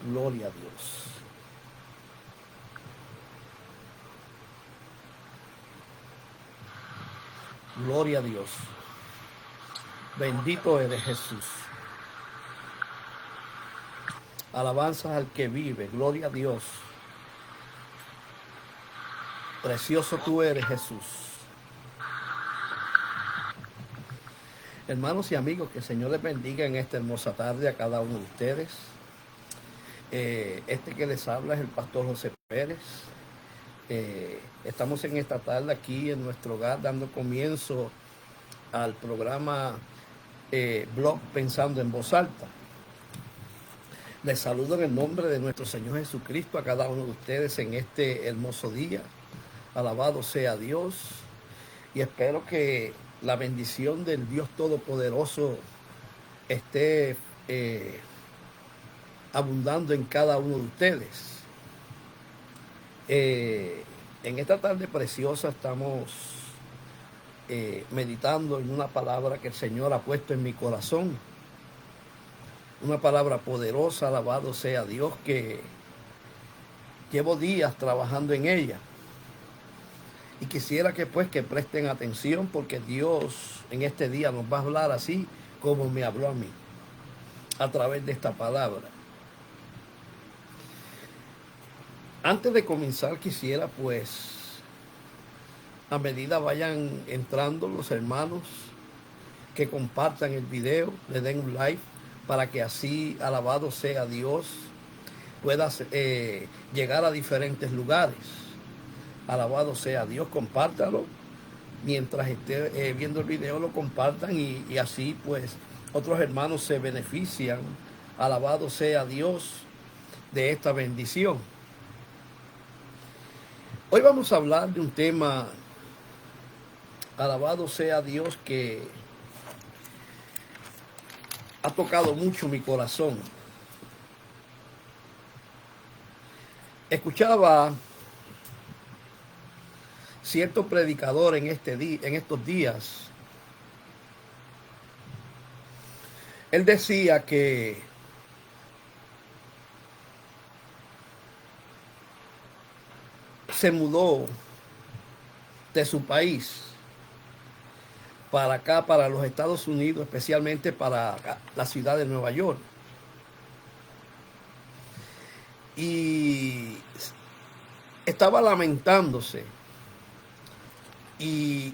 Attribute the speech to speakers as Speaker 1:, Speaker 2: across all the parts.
Speaker 1: Gloria a Dios. Gloria a Dios. Bendito eres Jesús. Alabanzas al que vive. Gloria a Dios. Precioso tú eres, Jesús. Hermanos y amigos, que el Señor les bendiga en esta hermosa tarde a cada uno de ustedes. Este que les habla es el pastor José Pérez. Estamos en esta tarde aquí en nuestro hogar dando comienzo al programa Blog Pensando en Voz Alta. Les saludo en el nombre de nuestro Señor Jesucristo a cada uno de ustedes en este hermoso día. Alabado sea Dios. Y espero que la bendición del Dios Todopoderoso esté abundando en cada uno de ustedes. En esta tarde preciosa estamos meditando en una palabra que el Señor ha puesto en mi corazón. Una palabra poderosa, alabado sea Dios, que llevo días trabajando en ella. Y quisiera que presten atención, porque Dios en este día nos va a hablar así como me habló a mí, a través de esta palabra. Antes de comenzar quisiera a medida vayan entrando los hermanos, que compartan el video, le den un like, para que así, alabado sea Dios, pueda llegar a diferentes lugares. Alabado sea Dios, compártalo. Mientras esté viendo el video, lo compartan y así otros hermanos se benefician. Alabado sea Dios de esta bendición. Hoy vamos a hablar de un tema, alabado sea Dios, que ha tocado mucho mi corazón. Escuchaba cierto predicador en estos días. Él decía que se mudó de su país para acá, para los Estados Unidos, especialmente para la ciudad de Nueva York. Y estaba lamentándose y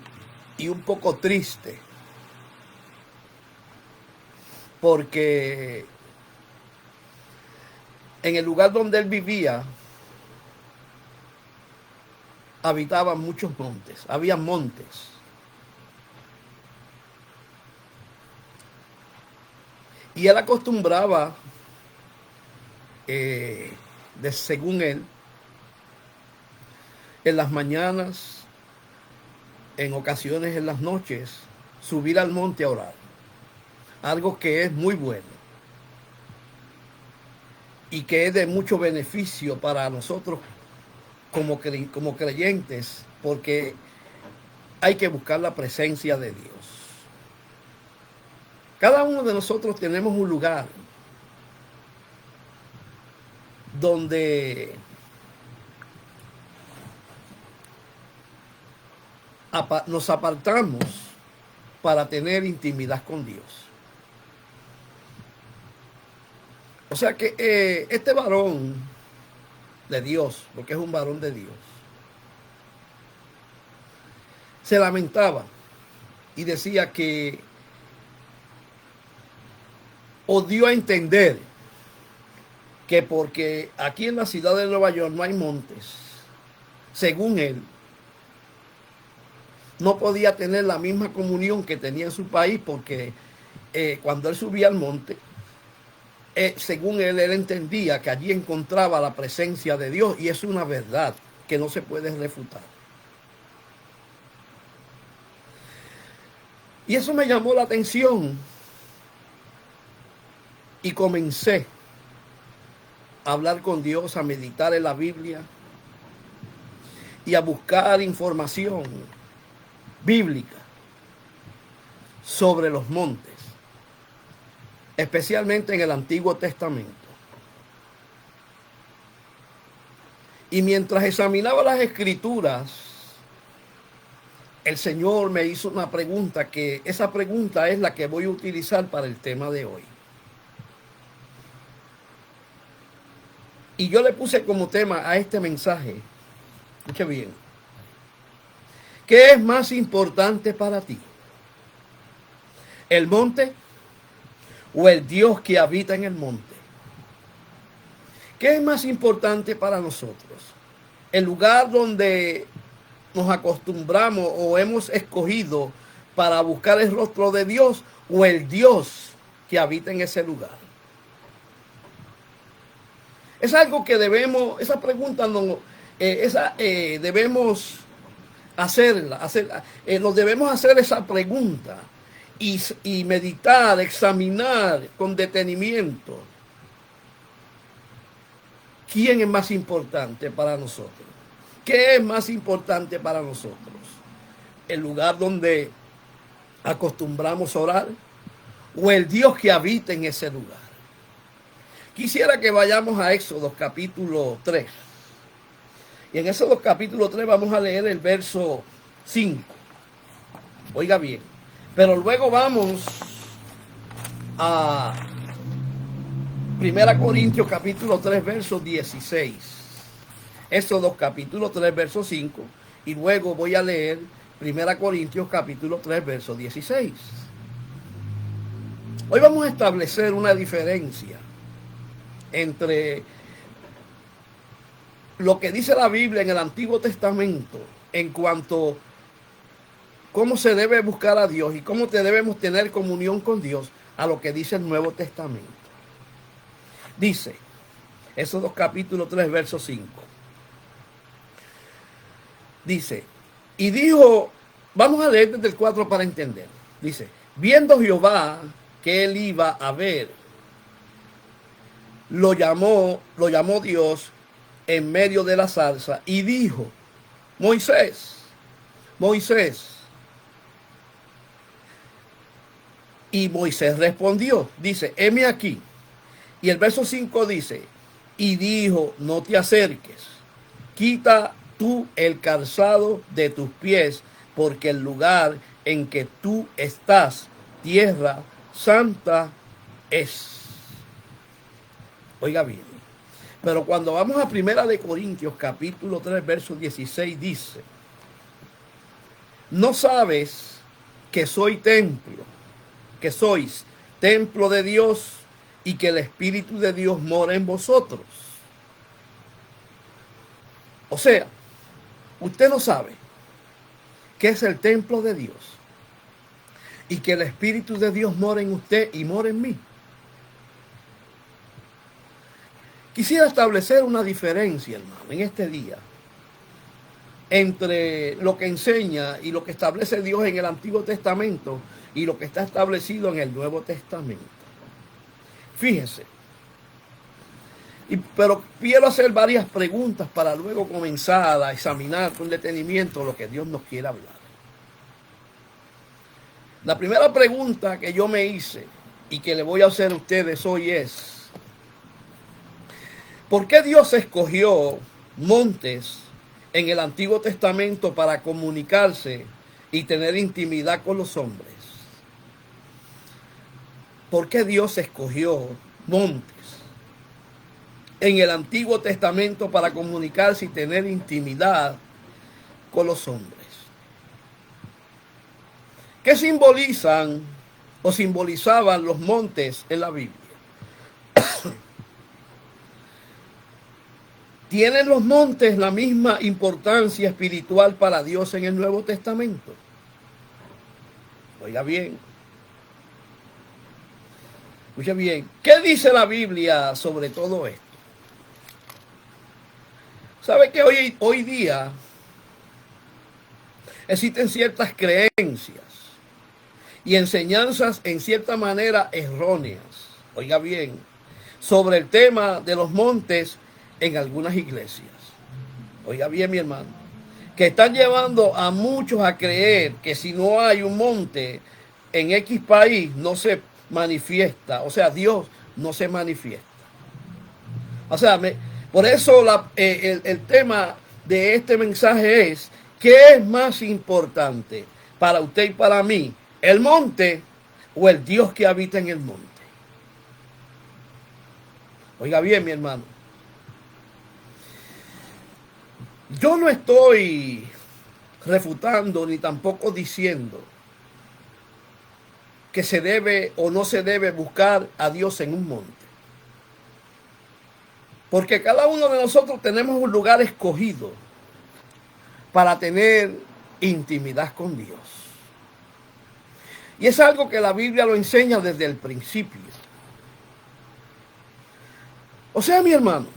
Speaker 1: un poco triste, porque en el lugar donde él vivía habitaban muchos montes, había montes. Y él acostumbraba, según él, en las mañanas, en ocasiones en las noches, subir al monte a orar. Algo que es muy bueno y que es de mucho beneficio para nosotros como creyentes, porque hay que buscar la presencia de Dios. Cada uno de nosotros tenemos un lugar donde nos apartamos para tener intimidad con Dios. O sea que este varón de Dios, porque es un varón de Dios, se lamentaba y decía que o dio a entender que porque aquí en la ciudad de Nueva York no hay montes, según él, no podía tener la misma comunión que tenía en su país, porque cuando él subía al monte, según él entendía que allí encontraba la presencia de Dios, y es una verdad que no se puede refutar. Y eso me llamó la atención y comencé a hablar con Dios, a meditar en la Biblia y a buscar información bíblica sobre los montes, especialmente en el Antiguo Testamento. Y mientras examinaba las escrituras, el Señor me hizo una pregunta, que esa pregunta es la que voy a utilizar para el tema de hoy. Y yo le puse como tema a este mensaje, escuche bien, ¿qué es más importante para ti? ¿El monte o el Dios que habita en el monte? ¿Qué es más importante para nosotros? ¿El lugar donde nos acostumbramos o hemos escogido para buscar el rostro de Dios, o el Dios que habita en ese lugar? Es algo que debemos, esa pregunta no, debemos hacerla, nos debemos hacer esa pregunta y meditar, examinar con detenimiento. ¿Quién es más importante para nosotros? ¿Qué es más importante para nosotros? ¿El lugar donde acostumbramos a orar o el Dios que habita en ese lugar? Quisiera que vayamos a Éxodo capítulo 3. Y en Éxodo capítulo 3 vamos a leer el verso 5. Oiga bien. Pero luego vamos a 1 Corintios capítulo 3 verso 16. Éxodo capítulo 3 verso 5. Y luego voy a leer 1 Corintios capítulo 3 verso 16. Hoy vamos a establecer una diferencia entre lo que dice la Biblia en el Antiguo Testamento en cuanto a cómo se debe buscar a Dios y cómo debemos tener comunión con Dios, a lo que dice el Nuevo Testamento. Dice, Éxodo capítulo 3, verso 5. Dice, y dijo, vamos a leer desde el 4 para entender. Dice, viendo Jehová que él iba a ver, lo llamó Dios en medio de la zarza y dijo, Moisés, Moisés. Y Moisés respondió, dice, heme aquí. Y el verso 5 dice, y dijo, no te acerques, quita tú el calzado de tus pies, porque el lugar en que tú estás, tierra santa es. Oiga bien, pero cuando vamos a 1 Corintios capítulo 3 verso 16 dice, ¿no sabes que soy templo, que sois templo de Dios y que el Espíritu de Dios mora en vosotros? O sea, usted no sabe que es el templo de Dios y que el Espíritu de Dios mora en usted y mora en mí. Quisiera establecer una diferencia, hermano, en este día entre lo que enseña y lo que establece Dios en el Antiguo Testamento y lo que está establecido en el Nuevo Testamento. Fíjese, pero quiero hacer varias preguntas para luego comenzar a examinar con detenimiento lo que Dios nos quiere hablar. La primera pregunta que yo me hice y que le voy a hacer a ustedes hoy es, ¿por qué Dios escogió montes en el Antiguo Testamento para comunicarse y tener intimidad con los hombres? ¿Por qué Dios escogió montes en el Antiguo Testamento para comunicarse y tener intimidad con los hombres? ¿Qué simbolizan o simbolizaban los montes en la Biblia? ¿Tienen los montes la misma importancia espiritual para Dios en el Nuevo Testamento? Oiga bien. Escucha bien. ¿Qué dice la Biblia sobre todo esto? ¿Sabe que hoy día existen ciertas creencias y enseñanzas en cierta manera erróneas? Oiga bien, sobre el tema de los montes en algunas iglesias. Oiga bien, mi hermano, que están llevando a muchos a creer que si no hay un monte en X país no se manifiesta, o sea, Dios no se manifiesta. O sea, Por eso el tema de este mensaje es: ¿qué es más importante para usted y para mí? ¿El monte o el Dios que habita en el monte? Oiga bien, mi hermano. Yo no estoy refutando ni tampoco diciendo que se debe o no se debe buscar a Dios en un monte. Porque cada uno de nosotros tenemos un lugar escogido para tener intimidad con Dios. Y es algo que la Biblia lo enseña desde el principio. O sea, mi hermano,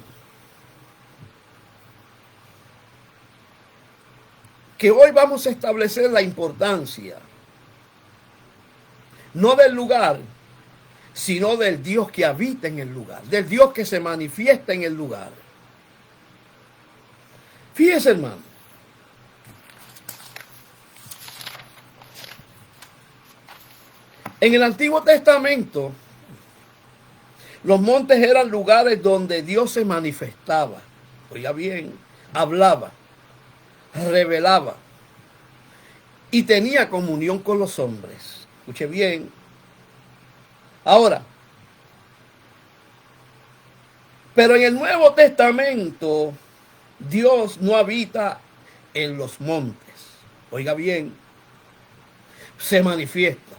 Speaker 1: que hoy vamos a establecer la importancia, no del lugar, sino del Dios que habita en el lugar, del Dios que se manifiesta en el lugar. Fíjese, hermano, en el Antiguo Testamento, los montes eran lugares donde Dios se manifestaba. Oiga bien, hablaba, revelaba y tenía comunión con los hombres. Escuche bien. Ahora, pero en el Nuevo Testamento, Dios no habita en los montes. Oiga bien, se manifiesta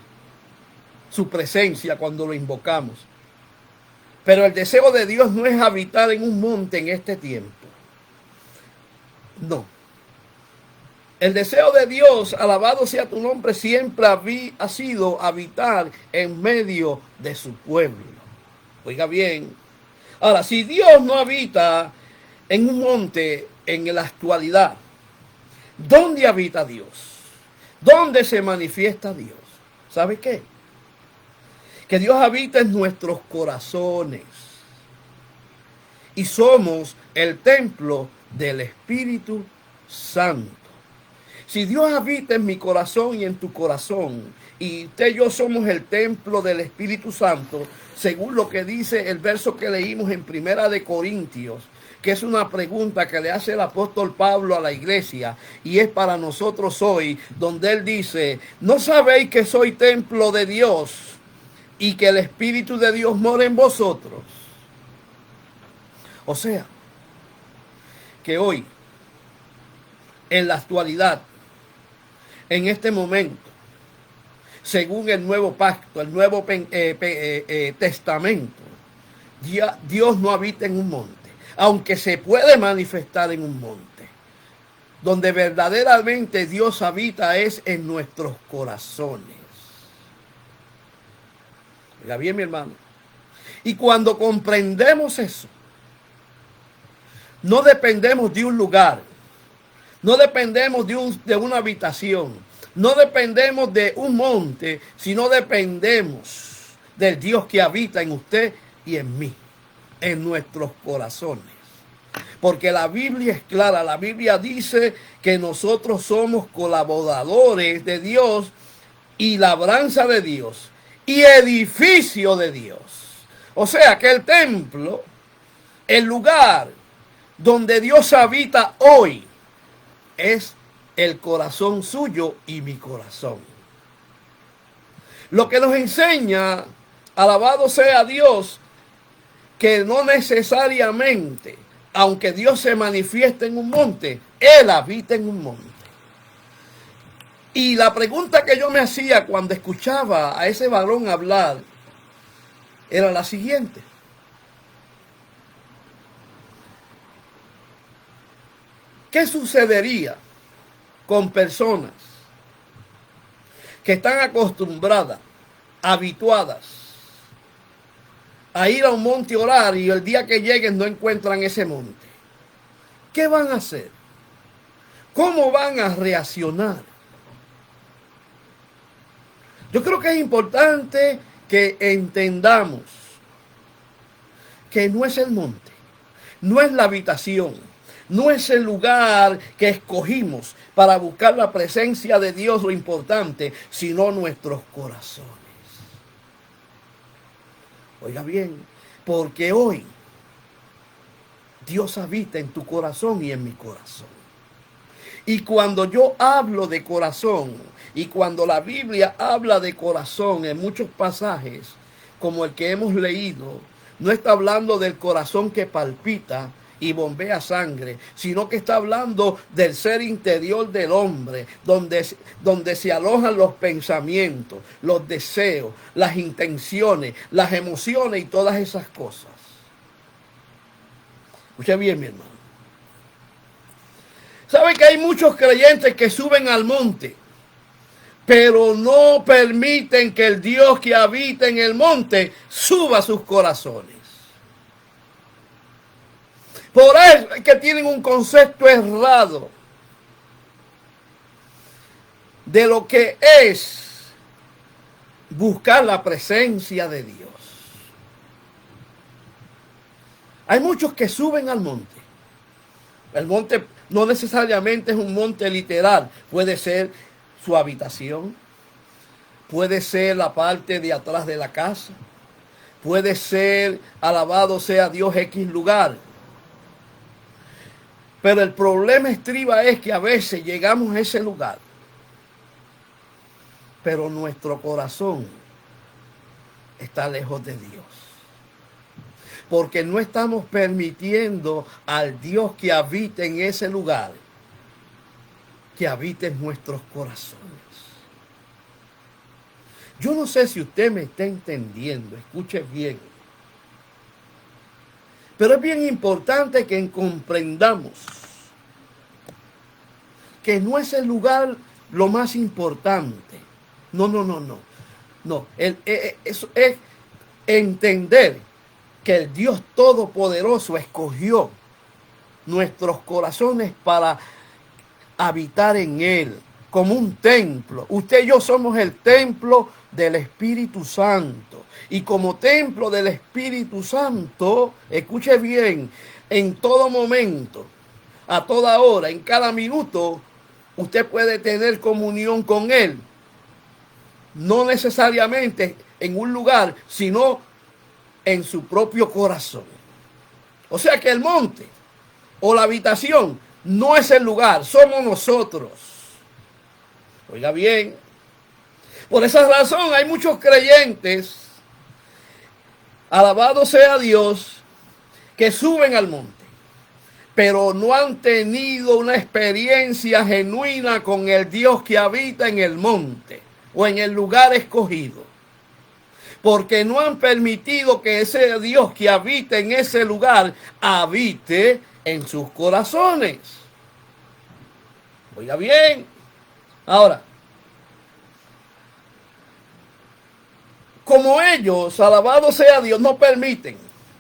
Speaker 1: su presencia cuando lo invocamos. Pero el deseo de Dios no es habitar en un monte en este tiempo. No. El deseo de Dios, alabado sea tu nombre, siempre ha sido habitar en medio de su pueblo. Oiga bien. Ahora, si Dios no habita en un monte en la actualidad, ¿dónde habita Dios? ¿Dónde se manifiesta Dios? ¿Sabe qué? Que Dios habita en nuestros corazones. Y somos el templo del Espíritu Santo. Si Dios habita en mi corazón y en tu corazón, y usted y yo somos el templo del Espíritu Santo, según lo que dice el verso que leímos en Primera de Corintios, que es una pregunta que le hace el apóstol Pablo a la iglesia, y es para nosotros hoy, donde él dice: ¿no sabéis que soy templo de Dios y que el Espíritu de Dios mora en vosotros? O sea, que hoy, en la actualidad, en este momento, según el nuevo pacto, el nuevo testamento, Dios no habita en un monte, aunque se puede manifestar en un monte. Donde verdaderamente Dios habita es en nuestros corazones. Oiga bien, mi hermano. Y cuando comprendemos eso, no dependemos de un lugar, no dependemos de una habitación, no dependemos de un monte, sino dependemos del Dios que habita en usted y en mí, en nuestros corazones. Porque la Biblia es clara, la Biblia dice que nosotros somos colaboradores de Dios y labranza de Dios y edificio de Dios. O sea que el templo, el lugar donde Dios habita hoy, es el corazón suyo y mi corazón. Lo que nos enseña, alabado sea Dios, que no necesariamente, aunque Dios se manifieste en un monte, Él habita en un monte. Y la pregunta que yo me hacía cuando escuchaba a ese varón hablar era la siguiente: ¿qué sucedería con personas que están acostumbradas, habituadas a ir a un monte a orar, y el día que lleguen no encuentran ese monte? ¿Qué van a hacer? ¿Cómo van a reaccionar? Yo creo que es importante que entendamos que no es el monte, no es la habitación, no es el lugar que escogimos para buscar la presencia de Dios lo importante, sino nuestros corazones. Oiga bien, porque hoy Dios habita en tu corazón y en mi corazón. Y cuando yo hablo de corazón, y cuando la Biblia habla de corazón en muchos pasajes, como el que hemos leído, no está hablando del corazón que palpita y bombea sangre, sino que está hablando del ser interior del hombre, donde se alojan los pensamientos, los deseos, las intenciones, las emociones y todas esas cosas. Escuche bien, mi hermano. ¿Sabe que hay muchos creyentes que suben al monte, pero no permiten que el Dios que habita en el monte suba a sus corazones? Por eso es que tienen un concepto errado de lo que es buscar la presencia de Dios. Hay muchos que suben al monte. El monte no necesariamente es un monte literal. Puede ser su habitación. Puede ser la parte de atrás de la casa. Puede ser, alabado sea Dios, X lugar. Pero el problema estriba es que a veces llegamos a ese lugar, pero nuestro corazón está lejos de Dios. Porque no estamos permitiendo al Dios que habita en ese lugar, que habite en nuestros corazones. Yo no sé si usted me está entendiendo, escuche bien. Pero es bien importante que comprendamos que no es el lugar lo más importante. No. No, eso es entender que el Dios Todopoderoso escogió nuestros corazones para habitar en Él, como un templo. Usted y yo somos el templo del Espíritu Santo. Y como templo del Espíritu Santo, escuche bien, en todo momento, a toda hora, en cada minuto, usted puede tener comunión con Él. No necesariamente en un lugar, sino en su propio corazón. O sea que el monte o la habitación no es el lugar, somos nosotros. Oiga bien, por esa razón hay muchos creyentes, alabado sea Dios, que suben al monte, pero no han tenido una experiencia genuina con el Dios que habita en el monte o en el lugar escogido. Porque no han permitido que ese Dios que habita en ese lugar habite en sus corazones. Oiga bien. Ahora, como ellos, alabado sea Dios, no permiten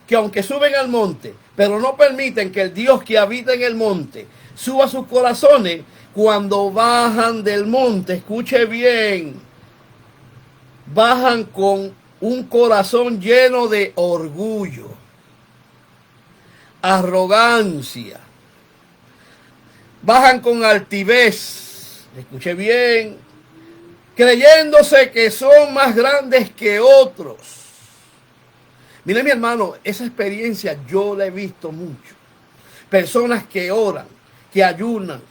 Speaker 1: que aunque suben al monte, pero no permiten que el Dios que habita en el monte suba a sus corazones, cuando bajan del monte, escuche bien, bajan con un corazón lleno de orgullo, arrogancia, bajan con altivez, escuche bien, creyéndose que son más grandes que otros. Mire, mi hermano, esa experiencia yo la he visto mucho. Personas que oran, que ayunan,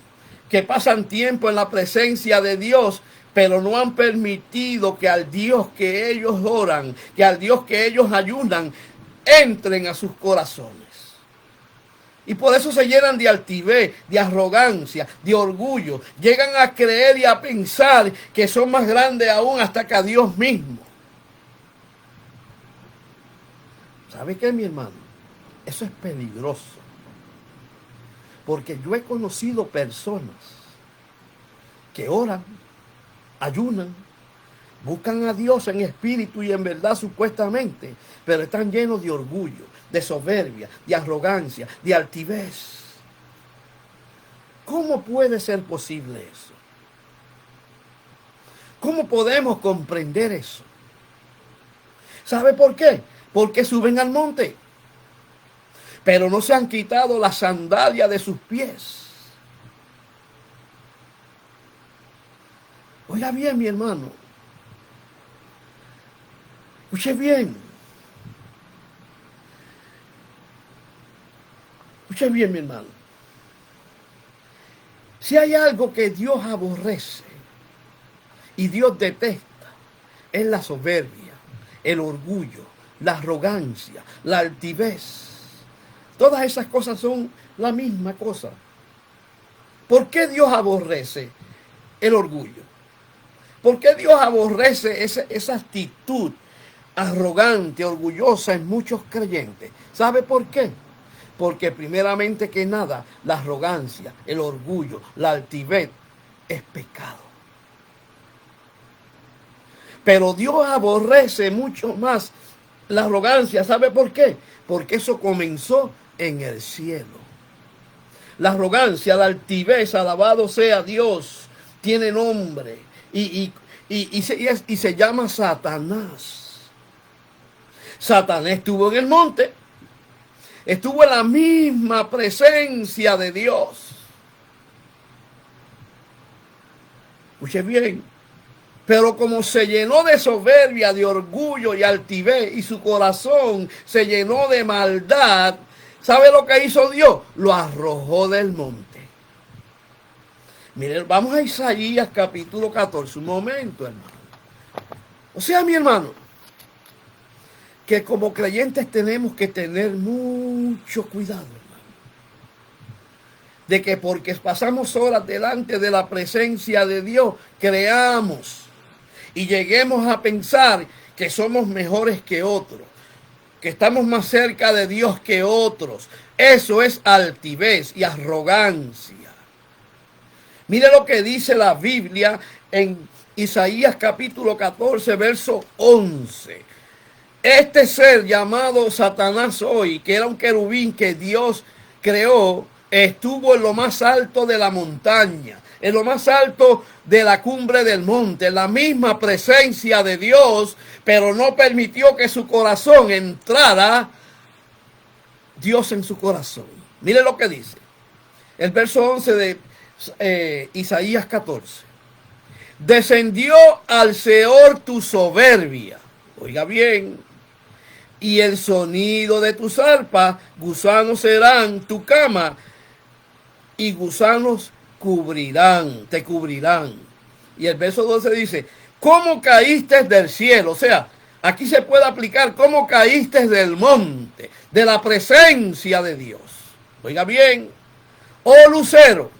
Speaker 1: que pasan tiempo en la presencia de Dios, pero no han permitido que al Dios que ellos oran, que al Dios que ellos ayunan, entren a sus corazones. Y por eso se llenan de altivez, de arrogancia, de orgullo. Llegan a creer y a pensar que son más grandes aún hasta que a Dios mismo. ¿Sabe qué, mi hermano? Eso es peligroso. Porque yo he conocido personas que oran, ayunan, buscan a Dios en espíritu y en verdad supuestamente, pero están llenos de orgullo, de soberbia, de arrogancia, de altivez. ¿Cómo puede ser posible eso? ¿Cómo podemos comprender eso? ¿Sabe por qué? Porque suben al monte, pero no se han quitado la sandalia de sus pies. Oiga bien, mi hermano. Escuche bien. Escuchen bien, mi hermano. Si hay algo que Dios aborrece y Dios detesta, es la soberbia, el orgullo, la arrogancia, la altivez. Todas esas cosas son la misma cosa. ¿Por qué Dios aborrece el orgullo? ¿Por qué Dios aborrece esa actitud arrogante, orgullosa en muchos creyentes? ¿Sabe por qué? Porque primeramente que nada, la arrogancia, el orgullo, la altivez es pecado. Pero Dios aborrece mucho más la arrogancia. ¿Sabe por qué? Porque eso comenzó en el cielo. La arrogancia, la altivez, alabado sea Dios, tiene nombre y se llama Satanás. Satanás estuvo en el monte, estuvo en la misma presencia de Dios. Escuche bien. Pero como se llenó de soberbia, de orgullo y altivez, y su corazón se llenó de maldad, ¿sabe lo que hizo Dios? Lo arrojó del monte. Miren, vamos a Isaías capítulo 14, un momento, hermano. O sea, mi hermano, que como creyentes tenemos que tener mucho cuidado, hermano. De que porque pasamos horas delante de la presencia de Dios, creamos y lleguemos a pensar que somos mejores que otros, que estamos más cerca de Dios que otros. Eso es altivez y arrogancia. Mire lo que dice la Biblia en Isaías capítulo 14, verso 11. Este ser llamado Satanás hoy, que era un querubín que Dios creó, estuvo en lo más alto de la montaña, en lo más alto de la cumbre del monte, en la misma presencia de Dios, pero no permitió que su corazón entrara Dios en su corazón. Mire lo que dice el verso 11 de Isaías 14. Descendió al Seol tu soberbia, oiga bien, y el sonido de tus arpas, gusanos serán tu cama, y gusanos te cubrirán. Y el verso 12 dice, ¿cómo caíste del cielo? O sea, aquí se puede aplicar cómo caíste del monte, de la presencia de Dios. Oiga bien, oh lucero,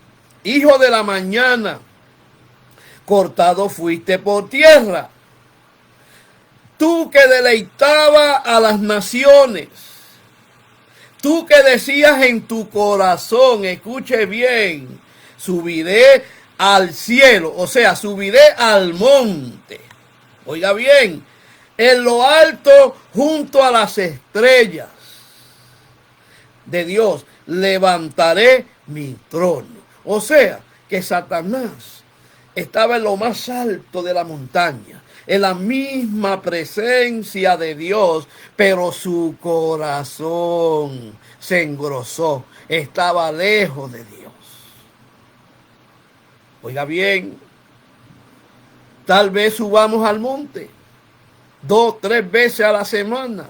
Speaker 1: hijo de la mañana, cortado fuiste por tierra. Tú que deleitabas a las naciones, tú que decías en tu corazón, escuche bien, subiré al cielo, o sea, subiré al monte. Oiga bien, en lo alto junto a las estrellas de Dios levantaré mi trono. O sea, que Satanás estaba en lo más alto de la montaña, en la misma presencia de Dios, pero su corazón se engrosó, estaba lejos de Dios. Oiga bien, tal vez subamos al monte 2, 3 veces a la semana,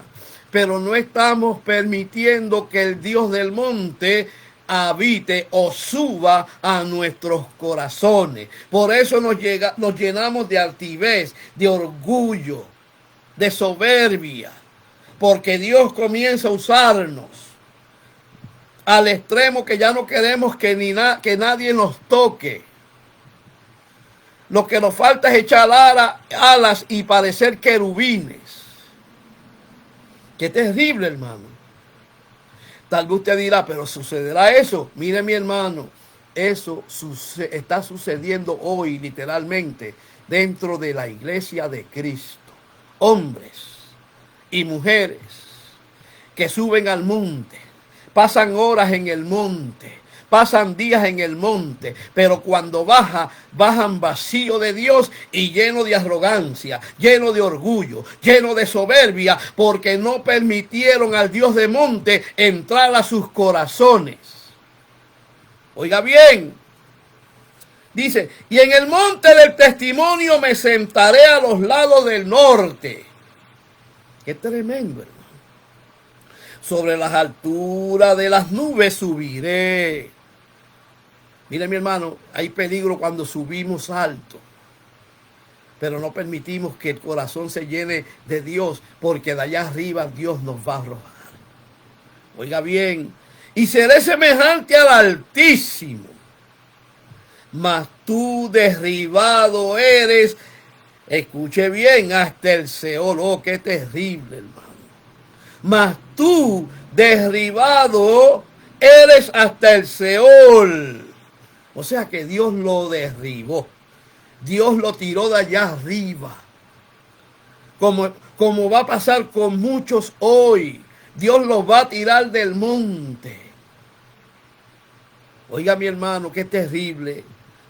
Speaker 1: pero no estamos permitiendo que el Dios del monte habite o suba a nuestros corazones. Por eso nos llenamos de altivez, de orgullo, de soberbia, porque Dios comienza a usarnos al extremo que ya no queremos que nadie nos toque. Lo que nos falta es echar alas y parecer querubines. Qué terrible, hermano. Tal vez usted dirá, pero ¿sucederá eso? Mire, mi hermano, eso está sucediendo hoy literalmente dentro de la iglesia de Cristo. Hombres y mujeres que suben al monte, pasan horas en el monte, pasan días en el monte, pero cuando bajan vacío de Dios y lleno de arrogancia, lleno de orgullo, lleno de soberbia, porque no permitieron al Dios de monte entrar a sus corazones. Oiga bien, dice, y en el monte del testimonio me sentaré a los lados del norte. Qué tremendo, hermano. sobre las alturas de las nubes subiré. Mire, mi hermano, hay peligro cuando subimos alto, pero no permitimos que el corazón se llene de Dios, porque de allá arriba Dios nos va a arrojar. Oiga bien, y seré semejante al Altísimo, mas tú derribado eres, escuche bien, hasta el Seol. Oh, qué terrible, hermano. Mas tú derribado eres hasta el Seol. O sea que Dios lo derribó. Dios lo tiró de allá arriba. Como va a pasar con muchos hoy. Dios los va a tirar del monte. Oiga, mi hermano, qué terrible.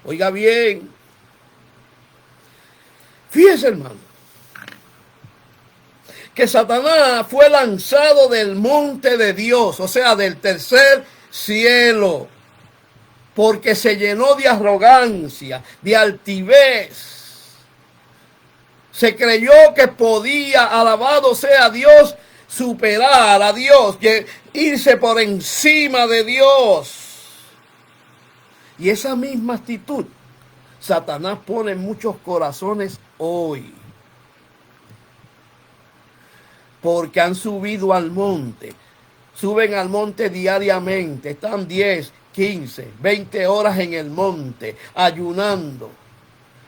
Speaker 1: Oiga bien. Fíjese, hermano, que Satanás fue lanzado del monte de Dios, o sea, del tercer cielo, porque se llenó de arrogancia, de altivez. Se creyó que podía, alabado sea Dios, superar a Dios, irse por encima de Dios. Y esa misma actitud Satanás pone en muchos corazones hoy, porque han subido al monte, suben al monte diariamente, están 10, 15, 20 horas en el monte, ayunando,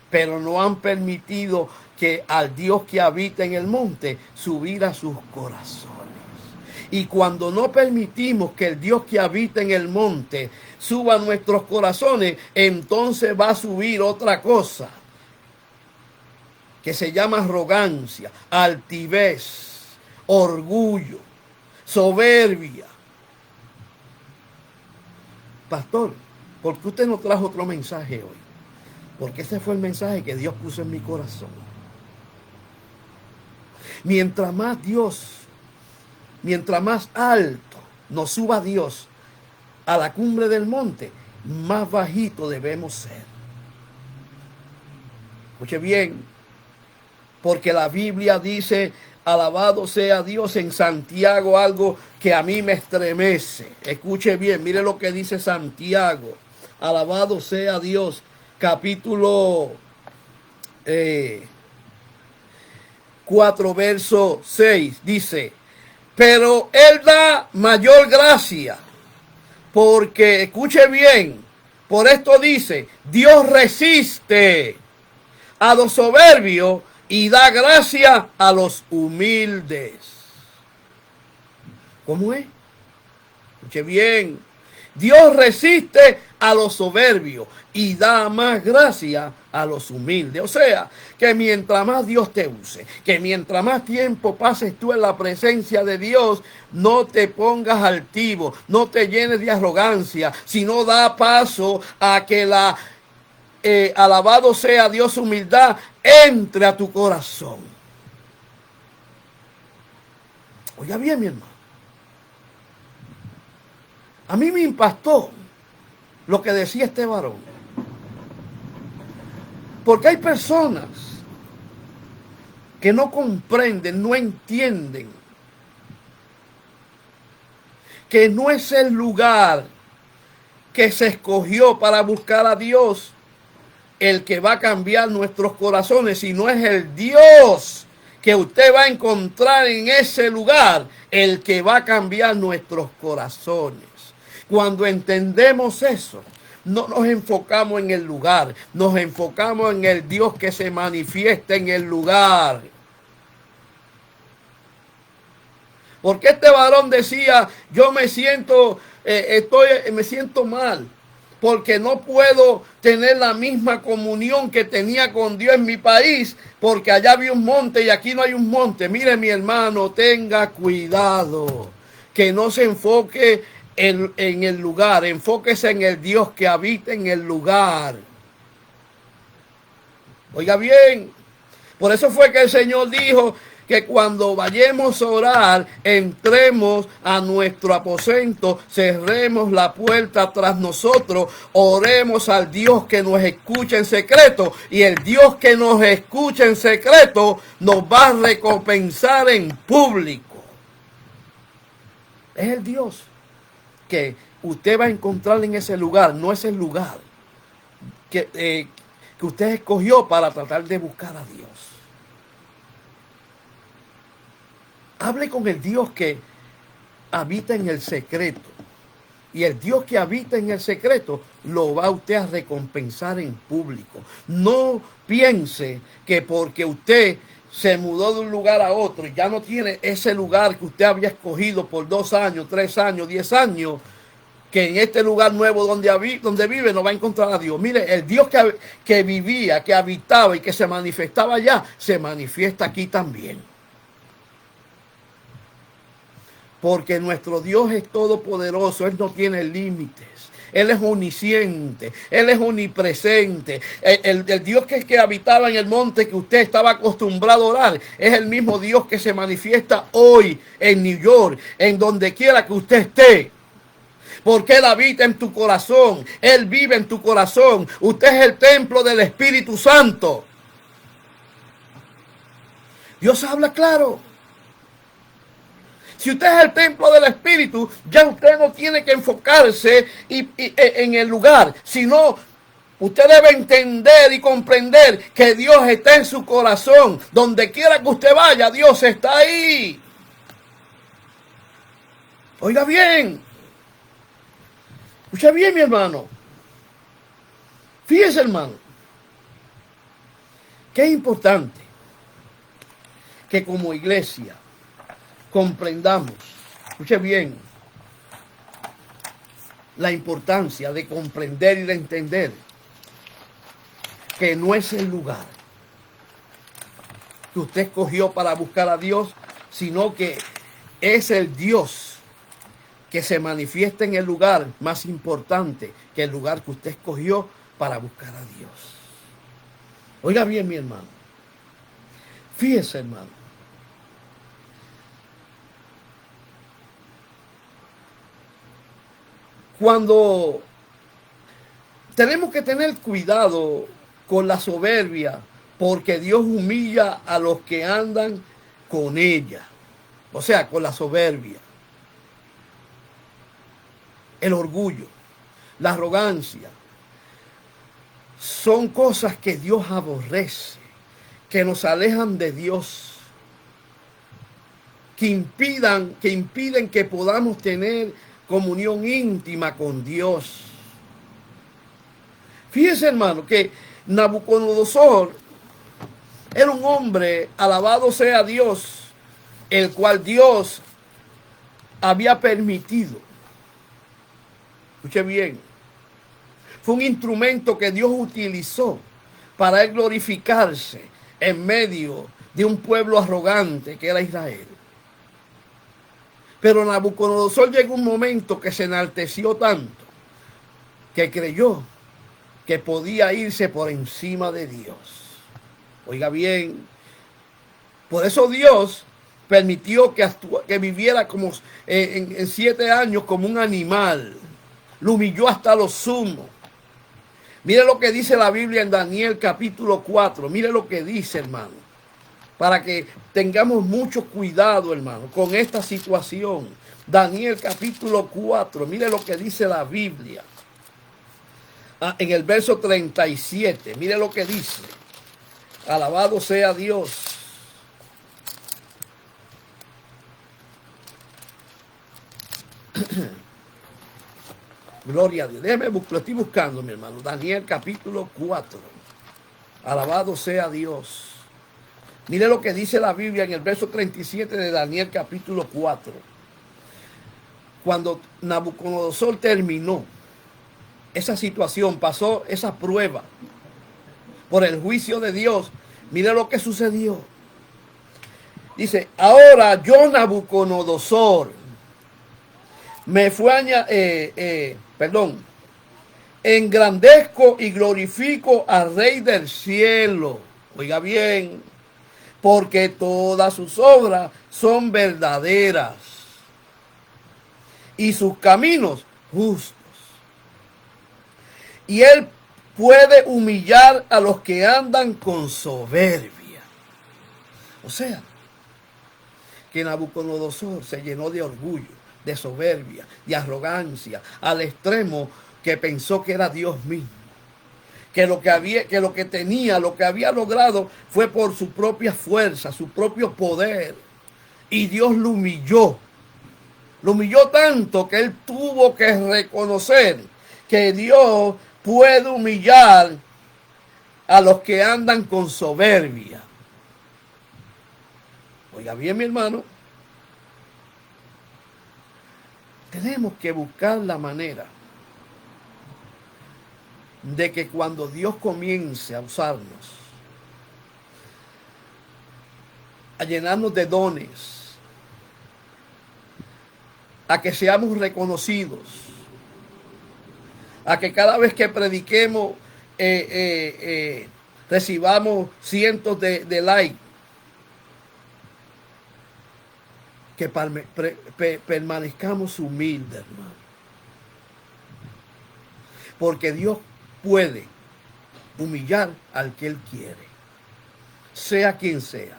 Speaker 1: pero no han permitido que al Dios que habita en el monte subir a sus corazones. Y cuando no permitimos que el Dios que habita en el monte suba a nuestros corazones, entonces va a subir otra cosa que se llama arrogancia, altivez, orgullo, soberbia. Pastor, ¿por qué usted no trajo otro mensaje hoy? Porque ese fue el mensaje que Dios puso en mi corazón. Mientras más alto nos suba Dios a la cumbre del monte, más bajito debemos ser. Escuche bien, porque la Biblia dice, alabado sea Dios, en Santiago, algo que a mí me estremece. Escuche bien, mire lo que dice Santiago. Alabado sea Dios, capítulo 4, verso 6, dice: pero Él da mayor gracia, porque, escuche bien, por esto dice, Dios resiste a los soberbios y da gracia a los humildes. ¿Cómo es? Escuche bien. Dios resiste a los soberbios y da más gracia a los humildes. O sea, que mientras más Dios te use, que mientras más tiempo pases tú en la presencia de Dios, no te pongas altivo, no te llenes de arrogancia, sino da paso a que alabado sea Dios, humildad entre a tu corazón. Oiga bien, mi hermano. A mí me impactó lo que decía este varón. Porque hay personas que no comprenden, no entienden que no es el lugar que se escogió para buscar a Dios el que va a cambiar nuestros corazones, sino es el Dios que usted va a encontrar en ese lugar el que va a cambiar nuestros corazones. Cuando entendemos eso, no nos enfocamos en el lugar, nos enfocamos en el Dios que se manifiesta en el lugar. Porque este varón decía, yo me siento mal, porque no puedo tener la misma comunión que tenía con Dios en mi país, porque allá había un monte y aquí no hay un monte. Mire, mi hermano, tenga cuidado, que no se enfoque en el lugar, enfóquese en el Dios que habita en el lugar. Oiga bien, por eso fue que el Señor dijo que cuando vayamos a orar, entremos a nuestro aposento, cerremos la puerta tras nosotros, oremos al Dios que nos escucha en secreto, y el Dios que nos escucha en secreto nos va a recompensar en público. Es el Dios que usted va a encontrar en ese lugar. No es el lugar que usted escogió para tratar de buscar a Dios. Hable con el Dios que habita en el secreto. Y el Dios que habita en el secreto lo va usted a recompensar en público. No piense que porque usted se mudó de un lugar a otro y ya no tiene ese lugar que usted había escogido por 2 años, 3 años, 10 años, que en este lugar nuevo donde vive no va a encontrar a Dios. Mire, el Dios que vivía, que habitaba y que se manifestaba allá, se manifiesta aquí también. Porque nuestro Dios es todopoderoso, Él no tiene límites. Él es omnisciente, Él es omnipresente. El Dios que habitaba en el monte que usted estaba acostumbrado a orar, es el mismo Dios que se manifiesta hoy en New York, en donde quiera que usted esté. Porque Él habita en tu corazón, Él vive en tu corazón. Usted es el templo del Espíritu Santo. Dios habla claro. Si usted es el templo del Espíritu, ya usted no tiene que enfocarse en el lugar, sino usted debe entender y comprender que Dios está en su corazón. Donde quiera que usted vaya, Dios está ahí. Oiga bien. Escucha bien, mi hermano. Fíjese, hermano, que es importante que como iglesia comprendamos, escuche bien, la importancia de comprender y de entender que no es el lugar que usted escogió para buscar a Dios, sino que es el Dios que se manifiesta en el lugar más importante que el lugar que usted escogió para buscar a Dios. Oiga bien, mi hermano. Fíjese, hermano. Cuando tenemos que tener cuidado con la soberbia, porque Dios humilla a los que andan con ella. O sea, con la soberbia. El orgullo, la arrogancia, son cosas que Dios aborrece, que nos alejan de Dios, que impiden que podamos tener comunión íntima con Dios. Fíjense, hermano, que Nabucodonosor era un hombre, alabado sea Dios, el cual Dios había permitido. Escuche bien. Fue un instrumento que Dios utilizó para él glorificarse en medio de un pueblo arrogante que era Israel. Pero Nabucodonosor llegó un momento que se enalteció tanto que creyó que podía irse por encima de Dios. Oiga bien, por eso Dios permitió que viviera como en 7 años como un animal. Lo humilló hasta lo sumo. Mire lo que dice la Biblia en Daniel capítulo 4. Mire lo que dice, hermano. Para que tengamos mucho cuidado, hermano, con esta situación. Daniel capítulo 4. Mire lo que dice la Biblia. En el verso 37. Mire lo que dice. Alabado sea Dios. Gloria a Dios. Lo estoy buscando, mi hermano. Daniel capítulo 4. Alabado sea Dios. Mire lo que dice la Biblia en el verso 37 de Daniel capítulo 4. Cuando Nabucodonosor terminó esa situación, pasó esa prueba por el juicio de Dios. Mire lo que sucedió. Dice, ahora yo Nabucodonosor me fue engrandezco y glorifico al Rey del cielo. Oiga bien, porque todas sus obras son verdaderas y sus caminos justos. Y él puede humillar a los que andan con soberbia. O sea, que Nabucodonosor se llenó de orgullo, de soberbia, de arrogancia, al extremo que pensó que era Dios mismo. Que lo que tenía, lo que había logrado fue por su propia fuerza, su propio poder. Y Dios lo humilló. Lo humilló tanto que él tuvo que reconocer que Dios puede humillar a los que andan con soberbia. Oiga bien, mi hermano, tenemos que buscar la manera de que cuando Dios comience a usarnos, a llenarnos de dones, a que seamos reconocidos, a que cada vez que prediquemos recibamos cientos de likes, que permanezcamos humildes, hermano. Porque Dios puede humillar al que Él quiere, sea quien sea.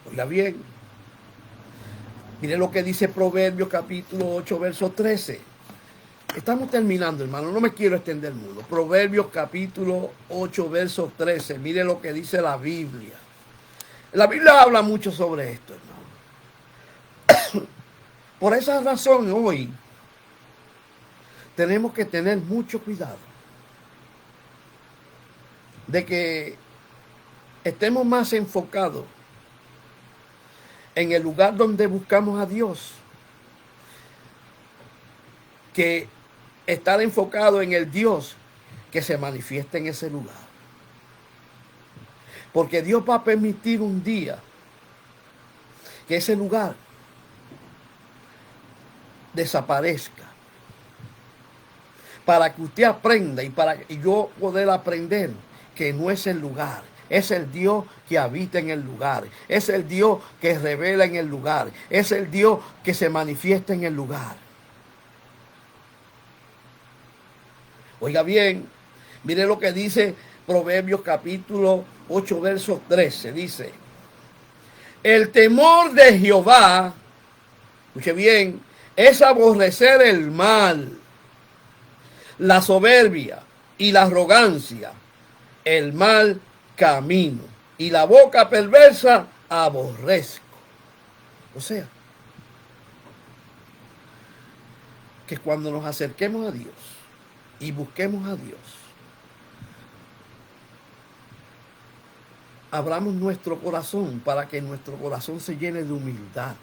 Speaker 1: Oiga bien, mire lo que dice Proverbios capítulo 8, verso 13. Estamos terminando, hermano, no me quiero extender mucho. Proverbios capítulo 8, verso 13. Mire lo que dice la Biblia. La Biblia habla mucho sobre esto, hermano. Por esa razón hoy tenemos que tener mucho cuidado de que estemos más enfocados en el lugar donde buscamos a Dios, que estar enfocado en el Dios que se manifiesta en ese lugar. Porque Dios va a permitir un día que ese lugar desaparezca, para que usted aprenda y para yo poder aprender que no es el lugar, es el Dios que habita en el lugar, es el Dios que revela en el lugar, es el Dios que se manifiesta en el lugar. Oiga bien, mire lo que dice Proverbios capítulo 8, verso 13, dice: el temor de Jehová, escuche bien, es aborrecer el mal, la soberbia y la arrogancia, el mal camino, y la boca perversa aborrezco. O sea, que cuando nos acerquemos a Dios y busquemos a Dios, abramos nuestro corazón para que nuestro corazón se llene de humildad.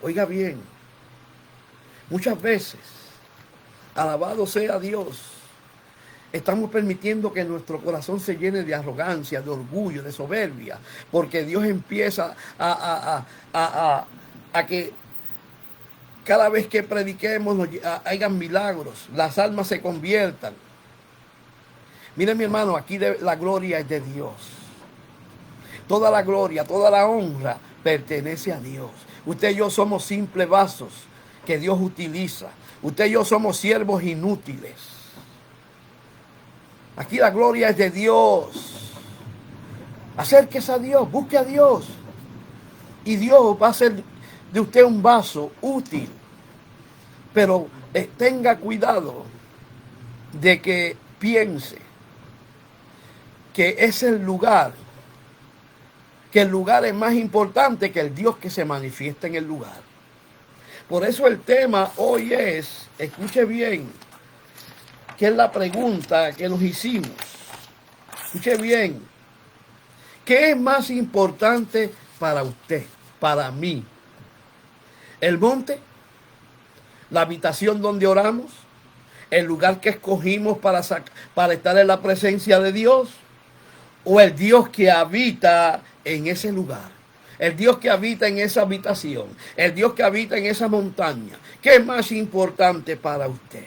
Speaker 1: Oiga bien, muchas veces, alabado sea Dios, estamos permitiendo que nuestro corazón se llene de arrogancia, de orgullo, de soberbia, porque Dios empieza a que cada vez que prediquemos hayan milagros, las almas se conviertan. Miren, mi hermano, aquí la gloria es de Dios. Toda la gloria, toda la honra pertenece a Dios. Usted y yo somos simples vasos que Dios utiliza. Usted y yo somos siervos inútiles. Aquí la gloria es de Dios. Acérquese a Dios, busque a Dios. Y Dios va a hacer de usted un vaso útil. Pero tenga cuidado de que piense que es el lugar, que el lugar es más importante que el Dios que se manifiesta en el lugar. Por eso el tema hoy es, escuche bien, que es la pregunta que nos hicimos. Escuche bien, ¿qué es más importante para usted, para mí? ¿El monte? ¿La habitación donde oramos? ¿El lugar que escogimos para estar en la presencia de Dios? ¿O el Dios que habita en ese lugar? El Dios que habita en esa habitación. El Dios que habita en esa montaña. ¿Qué es más importante para usted?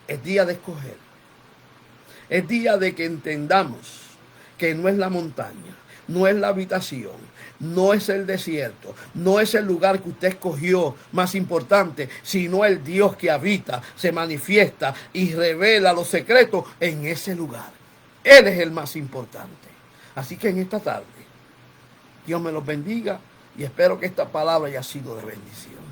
Speaker 1: Es día de escoger. Es día de que entendamos que no es la montaña, no es la habitación, no es el desierto, no es el lugar que usted escogió más importante, sino el Dios que habita, se manifiesta y revela los secretos en ese lugar. Él es el más importante. Así que en esta tarde Dios me los bendiga y espero que esta palabra haya sido de bendición.